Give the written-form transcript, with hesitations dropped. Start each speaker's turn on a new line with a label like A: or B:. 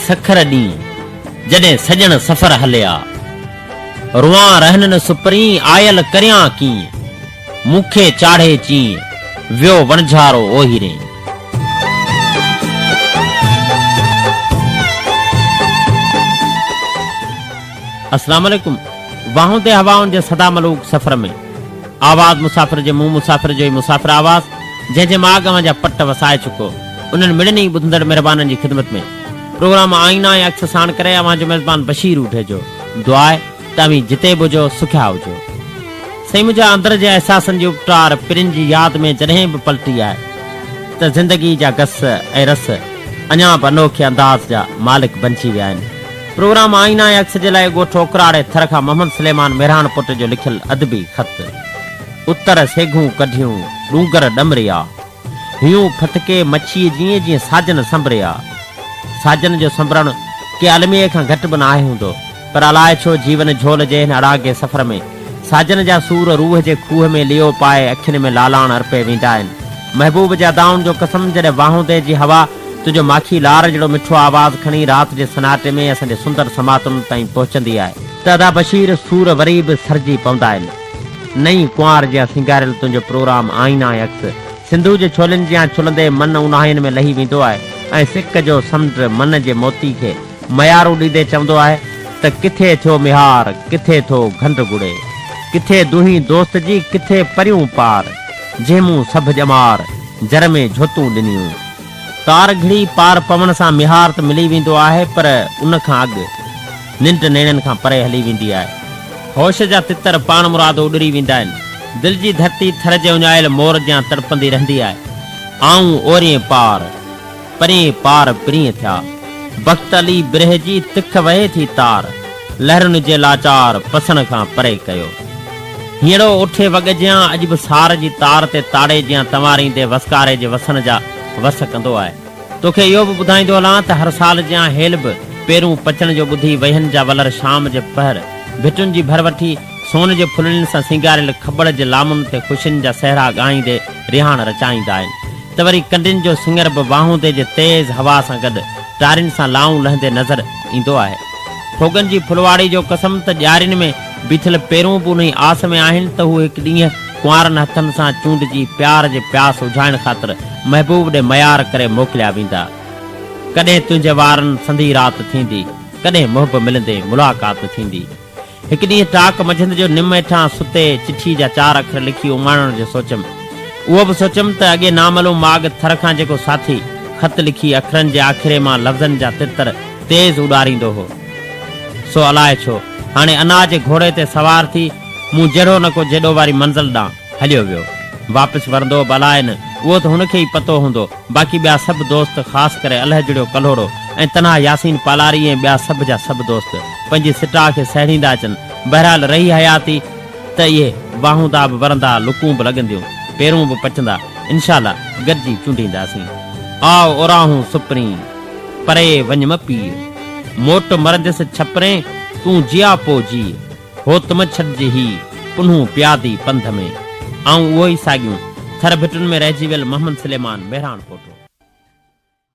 A: Sukkur D जडे सजन सफर हलिया रुआ रहन सुपरी आयल करिया की मुखे चाढ़े ची व्यो वणझारो ओहिरे। अस्सलाम वालेकुम। वाहों ते हवाउन जे सदा मलूक सफर में आवाज मुसाफिर जे मुंह मुसाफिर जो मुसाफिर आवाज जंहिंजे माग जा पट वसाए चुको उन्हनि मिड़नी ॿुधंदड़ मेहरबाननि जी ख़िदमत में प्रोग्राम आईना ऐं अक्स साण करे अवां जो मेज़बान बशीर उठे जो दुआ आहे त अवी जिते बुझो सुखिया हुजो। सही मुंहिंजा अंदर जे एहसासनि जी उपटार पिरिन जी यादि में जॾहिं बि पलटी आहे त ज़िंदगी जा गस ऐं रस अञा बि अनोखे अंदाज़ जा मालिक बणिजी विया आहिनि। प्रोग्राम आईना ऐं अक्स जे लाइ ॻोठ ओकराड़े थर खां मोहम्मद सुलेमान मेहरान पुट जो लिखियल अदबी ख़त। उत्तर सेघूं कढियूं डूंगर डमरिया हियूं फटके मच्छी जीअं जीअं साजन संभरिया। साजन जो संभरण के अलमीअ खां घटि बि न आहे हूंदो, पर अलाए छो जीवन झोल जे हिन अड़ागे सफ़र में साजन जा सूर रूह जे खूह में लियो पाए अखियुनि में लालाण अर्पे वेंदा आहिनि। महबूब जा दाउन जो कसम जॾहिं वाहुंदे जी हवा तुंहिंजो माखी लार जहिड़ो मिठो आवाज़ खणी राति जे सनाटे में असांजे सुंदर समातुनि ताईं पहुचंदी आहे त अदा बशीर सूर वरी बि सरजी पवंदा आहिनि। नई कुंवार जा सिंगारियल तुंहिंजो प्रोग्राम आईना ऐं अक्स सिंधु जे छोलनि जियां छुलंदे मन उन्हाइनि में लही वेंदो आहे ऐं सिक जो समुंड मन जे मोती खे मयारो ॾींदे चवंदो आहे त किथे थियो मिहार किथे थो घंड गुड़े किथे दुही दोस्त जी किथे परियूं पार जंहिंमूं सभु ॼमार जर में झोतूं ॾिनियूं। तार घिड़ी पार पवण सां मिहार त मिली वेंदो आहे पर उन खां अॻु निंड नेणनि खां परे हली वेंदी आहे। होश जा तितर पाण मुराद उॾरी वेंदा आहिनि। दिलि जी धरती थर जे उञायल मोर जियां तड़पंदी रहंदी आहे। आऊं ओरिए पार परे पार पिरीअ थिया बख़्त अली बिरह जी तिख वहे थी तार लहरुनि जे लाचार पसण खां परे कयो। हींअरो उठे वॻ जियां अॼु बि सार जी तार ते ताड़े जियां तंवारींदे वसकारे जे वसन जा वस कंदो आहे। तोखे इहो बि ॿुधाईंदो हलां त हर साल जियां हेल बि पेरूं पचण जो ॿुधी वहनि जा वलर शाम जे पहर भिटुनि जी भर वठी सोन जे फुलनि सां सिंगारियल खबड़ जे लामुनि ते ख़ुशियुनि जा सहरा ॻाईंदे रिहाण रचाईंदा आहिनि त वरी कंडियुनि जो सिंगर बि वाहुंदे जे तेज़ हवा सां गॾु टारियुनि सां लाऊं लहंदे नज़र ईंदो आहे। ठोगनि जी फुलवाड़ी जो कसम त ॾियारियुनि में बीठल पेरूं बि उन आस में आहिनि त हू हिकु ॾींहुं कुंवारनि हथनि सां चूंडिजी प्यार जे प्यास उझाइण ख़ातिर महबूब ॾे मयार करे मोकिलिया वेंदा। कॾहिं तुंहिंजे वारनि संधी राति थींदी कॾहिं मुहब मिलंदे मुलाक़ात थींदी। हिकु ॾींहुं टाक मंझंदि जो निम हेठां सुते चिठी जा 4 अखर लिखी उमाणण जो सोचियमि। उहो बि सोचियमि त अॻे नामलूम माग थर खां जेको साथी ख़त लिखी अखरनि जे आख़िरे मां लफ़्ज़नि जा तितर तेज़ उॾारींदो हो सो अलाए छो हाणे अनाज जे घोड़े ते सवार थी मूं जहिड़ो न को जेॾो वारी मंज़िल ॾांहुं हलियो वियो। वापसि वरंदो भलाए न उहो त हुनखे ई पतो हूंदो। बाक़ी ॿिया सभु दोस्त ख़ासि करे अलहजड़ियो कल्होड़ो ऐं तन्हा यासीन पालारी ऐं ॿिया सभु जा सभु दोस्त पंहिंजी सिटा खे सहरींदा अचनि। बहरहाल रही हयाती त इहे वाहूंदा बि वरंदा लुकूं बि लॻंदियूं पेरूं बि पचंदा इनशाला गॾिजी चूंडींदासीं। आओ ओराहूं सुपरी परे वञ म पीउ मोट मरंदसि छपरे तूं जिया पो जी हो तुम छॾिजे ही पुनूं प्यादी पंध में। ऐं उहो ई साॻियूं थर भिटुनि में रहिजी वियल मोहम्मद सुलेमान मेहरान पोटो।